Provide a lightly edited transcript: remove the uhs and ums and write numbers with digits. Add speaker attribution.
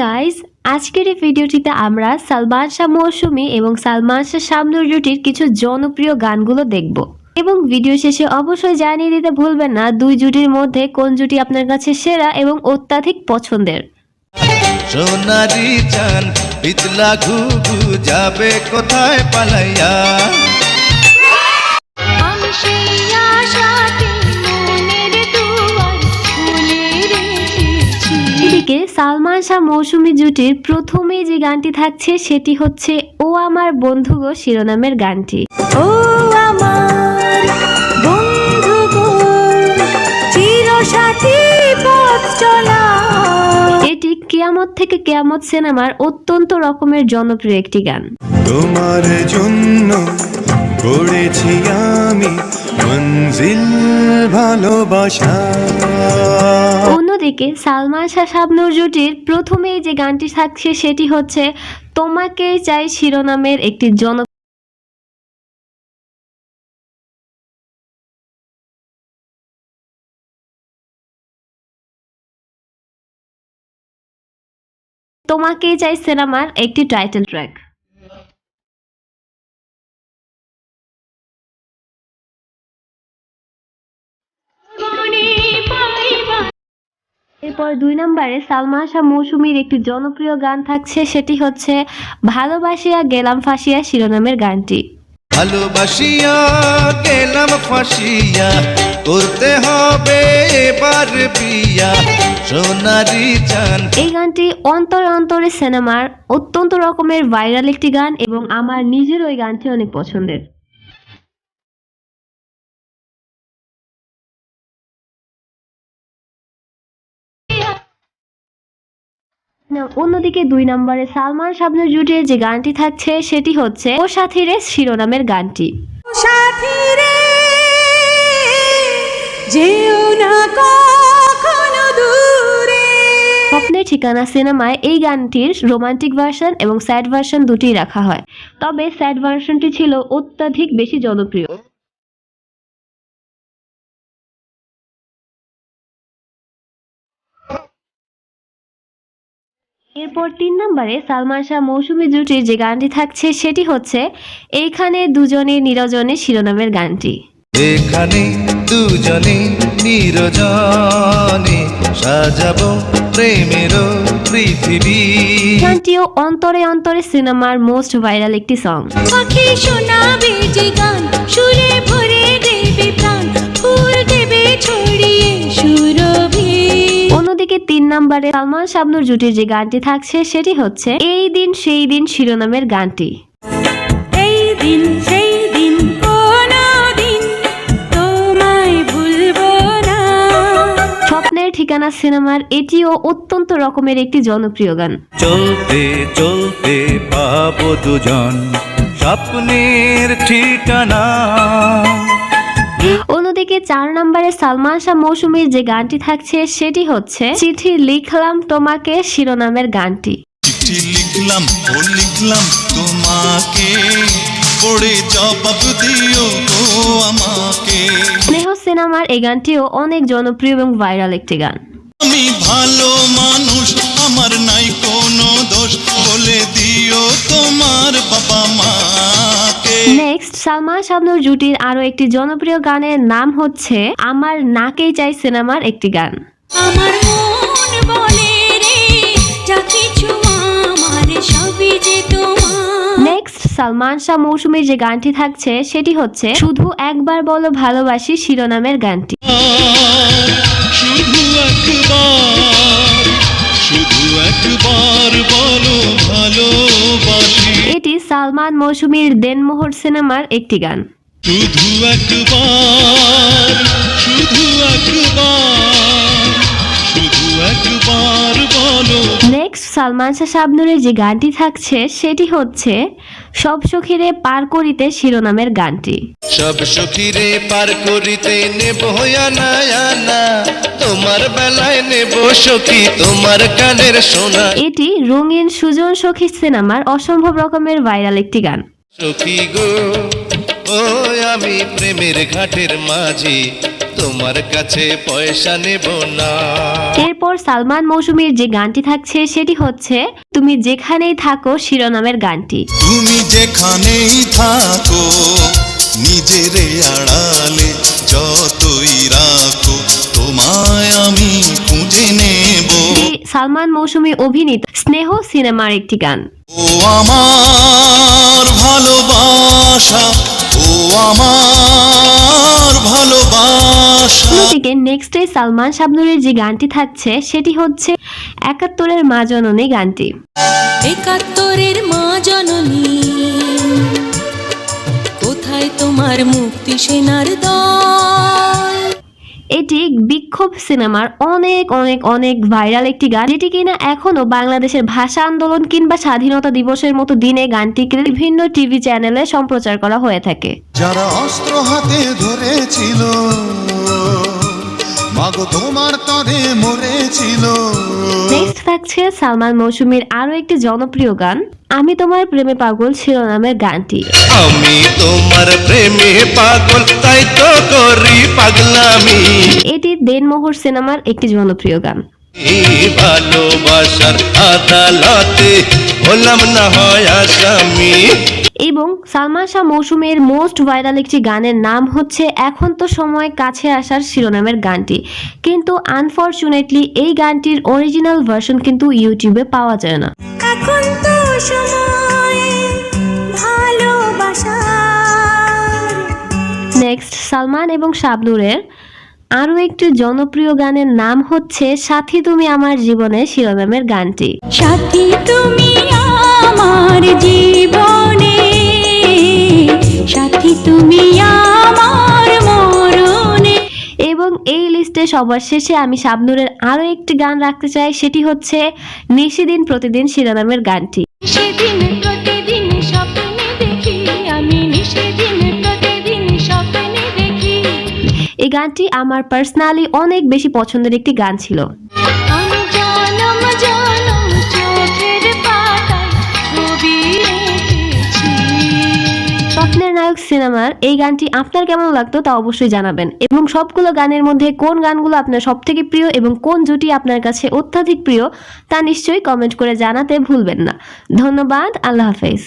Speaker 1: Guys, আজকের এই ভিডিওটিতে আমরা সালমান শাহ মৌসুমী এবং সালমান শাহ শাবনূর জুটির কিছু জনপ্রিয় গানগুলো দেখব এবং ভিডিও শেষে অবশ্যই জানিয়ে দিতে ভুলবেন না দুই জুটির মধ্যে কোন জুটি আপনার কাছে সেরা এবং অত্যাধিক পছন্দের।
Speaker 2: সোনারি চান পিতলা ঘুঘু যাবে কোথায় পালাইয়া।
Speaker 1: এদিকে সালমান শাহ মৌসুমী জুটির প্রথমেই যে গানটি থাকছে সেটি হচ্ছে ও আমার বন্ধু গো শিরোনামের গানটি।
Speaker 3: ও আমার বন্ধু গো চিরসাথী পথ চলা।
Speaker 1: এটি কিয়ামত থেকে কিয়ামত সিনেমার অত্যন্ত রকমের জনপ্রিয় একটি গান।
Speaker 4: তোমার জন্য গড়েছি আমি মঞ্জিল ভালোবাসা।
Speaker 1: অন্যদিকে সালমান শাহ শাবনূর জুটির প্রথমেই যে গানটি থাকছে সেটি হচ্ছে তোমাকেই চাই শিরোনামের একটি তোমাকেই চাই সিনেমার একটি টাইটেল ট্র্যাক। এরপর 2 নম্বরে সালমান শাহ মৌসুমীর একটি জনপ্রিয় গান থাকছে সেটি হচ্ছে ভালোবাসিয়া গেলাম ফাঁসিয়া শিরোনামের গানটি।
Speaker 2: ভালোবাসিয়া গেলাম ফাঁসিয়া করতে হবে এবার বিয়া সোনারি চান।
Speaker 1: এই গানটি অন্তরে অন্তরে সিনেমার অত্যন্ত রকমের ভাইরাল একটি গান এবং আমার নিজের ওই গানটি অনেক পছন্দের। অন্যদিকে 2 নম্বরে সালমান শাবনূর জুটির যে গানটি থাকছে সেটি হচ্ছে ও সাথী রে শিরোনামের গানটি।
Speaker 3: সাথী রে যেও না কখনো দূরে।
Speaker 1: স্বপ্নের ঠিকানা সিনেমায় এই গানটির রোমান্টিক ভার্সন এবং স্যাড ভার্সন দুটিই রাখা হয়, তবে স্যাড ভার্সনটি ছিল অত্যাধিক বেশি জনপ্রিয়। এরপর 3 নম্বরে সালমান শাহ মৌসুমী জুটির যে গানটি থাকছে সেটি হচ্ছে এইখানে দুজনে নিরজনে শিরোনামের গানটি।
Speaker 2: এখানে দুজনে নিরজনে সাজাবো প্রেমের পৃথিবী।
Speaker 1: গানটিও অন্তরে অন্তরে সিনেমার মোস্ট ভাইরাল একটি সং।
Speaker 3: পাখি শোনাবে যে গান সুরে ভরে দেবে প্রাণ ফুল দেবে ছড়িয়ে সুরভি।
Speaker 1: অন্যদিকে 3 নম্বরে সালমান শাবনূর জুটির যে গানটি থাকছে সেটি হচ্ছে এই দিন সেই দিন শিরোনামের গানটি।
Speaker 3: এই দিন সেই দিন কোনো দিন তোমায় ভুলবো না।
Speaker 1: স্বপ্নের ঠিকানা সিনেমার এটিও অত্যন্ত রকমের একটি জনপ্রিয় গান।
Speaker 2: চলতে চলতে পাবো দুজন স্বপ্নের ঠিকানা।
Speaker 1: অন্যদিকে 4 নম্বরে সালমান শাহ মৌসুমীর যে গানটি থাকছে সেটি হচ্ছে চিঠি লিখলাম তোমাকে শিরোনামের গানটি।
Speaker 5: চিঠি লিখলাম ও লিখলাম তোমাকে পড়ে জবাব দিও গো আমাকে।
Speaker 1: স্নেহ সিনেমার এই গানটিও অনেক জনপ্রিয় এবং ভাইরাল একটি গান।
Speaker 5: আমি ভালো মানুষ আমার নাই কোনো দোষ বলে দিও তোমার বাবা মাকে।
Speaker 1: নেক্সট সালমান শাবনূর জুটির আরো একটি জনপ্রিয় গানের নাম হচ্ছে আমার নাকেই চাই সিনেমার একটি গান।
Speaker 3: আমার মন বলে রে যা কিছু আমার সবই যে তোমার।
Speaker 1: নেক্সট সালমান শাহ মৌসুমীর যে গানটি থাকছে সেটি হচ্ছে শুধু একবার বলো ভালোবাসি শিরোনামের গানটি।
Speaker 5: শুধু একবার বলো ভালোবাসি।
Speaker 1: এটি সালমান মৌসুমীর দেনমোহর সিনেমার একটি গান।
Speaker 5: শুধু একবার বলো।
Speaker 1: নেক্সট সালমান শাহ শাবনূরের যে গানটি থাকছে সেটি হচ্ছে সব সখীরে পার করিতে শিরোনামের গানটি।
Speaker 2: সব সখীরে পার করিতে নেব আনা আনা তোমার বেলায় নেব সখী তোমার কানের সোনা।
Speaker 1: এটি রঙিন সুজন সখী সিনেমার অসম্ভব রকমের ভাইরাল একটি গান।
Speaker 2: সখী গো ও আমি প্রেমের ঘাটের মাঝি তোমার কাছে পয়সা নেব না।
Speaker 1: এরপর সালমান মৌসুমীর যে গানটি থাকছে সেটি হচ্ছে তুমি যেখানেই থাকো শিরোনামের গানটি।
Speaker 5: তুমি যেখানেই থাকো নিজেরে আড়ালে যতই রাখো তোমায় আমি খুঁজে নেব।
Speaker 1: এটি সালমান মৌসুমী অভিনীত স্নেহ সিনেমার একটি গান।
Speaker 5: ও আমার ভালোবাসা, ও আমার ভালোবাসা।
Speaker 1: অন্যদিকে নেক্সটে সালমান শাবনূরের যে গানটি থাকছে সেটি হচ্ছে ৭১-এর মা জননী গানটি।
Speaker 3: ৭১-এর মা জননী, কোথায় তোমার মুক্তি সেনার দল?
Speaker 1: এটি বিক্ষোভ সিনেমার অনেক অনেক অনেক ভাইরাল একটি গান, যেটি কিনা এখনো বাংলাদেশের ভাষা আন্দোলন কিংবা স্বাধীনতা দিবসের মতো দিনে গানটিকে বিভিন্ন টিভি চ্যানেলে সম্প্রচার করা হয়ে থাকে।
Speaker 5: যারা অস্ত্র হাতে ধরেছিল মাগো তোমার তরে মরেছিল।
Speaker 1: নেক্সট থাকছে সালমান মৌসুমীর আরো একটি জনপ্রিয় গান আমি তোমার প্রেমে পাগল শিরোনামের গানটি।
Speaker 2: আমি তোমার প্রেমে পাগল তাই তো করি পাগলামি।
Speaker 1: এটি দেনমোহর সিনেমার একটি জনপ্রিয় গান।
Speaker 2: এই ভালোবাসার আদালতে হলাম না হয় আসামি।
Speaker 1: এবং সালমান শাহ মৌসুমীর মোস্ট ভাইরাল একটি গানের নাম হচ্ছে এখন তো সময় কাছে আসার শিরোনামের গানটি, কিন্তু আনফরচুনেটলি এই গানটির অরিজিনাল ভার্সন কিন্তু ইউটিউবে পাওয়া যায় না।
Speaker 3: এখন তো সময় ভালোবাসার।
Speaker 1: নেক্সট সালমান এবং শাবনূরের আরো একটি জনপ্রিয় গানের নাম হচ্ছে সাথী তুমি আমার জীবনে শিরোনামের গানটি।
Speaker 3: সাথী তুমি আমার জীবনে, সাথী তুমি আমার মরণে।
Speaker 1: এবং এই লিস্টে সবার শেষে আমি শাবনূরের আরো একটি গান রাখতে চাই, সেটি হচ্ছে নিশিদিন প্রতিদিন শিরোনামের গানটি।
Speaker 3: সেদিন প্রতিদিন স্বপ্নে দেখি, আমি সেদিন প্রতিদিন স্বপ্নে দেখি।
Speaker 1: এই গানটি আমার পার্সোনালি অনেক বেশি পছন্দের একটি গান ছিল।
Speaker 3: আমি জনম জনম চোখের পাতায় ছবি এঁকেছি।
Speaker 1: স্বপ্নের নায়ক সিনেমার এই গানটি আপনার কেমন লাগতো তা অবশ্যই জানাবেন, এবং সবগুলো গানের মধ্যে কোন গানগুলো আপনার সব থেকে প্রিয় এবং কোন জুটি আপনার কাছে অত্যাধিক প্রিয় তা নিশ্চয়ই কমেন্ট করে জানাতে ভুলবেন না। ধন্যবাদ, আল্লাহ হাফেজ।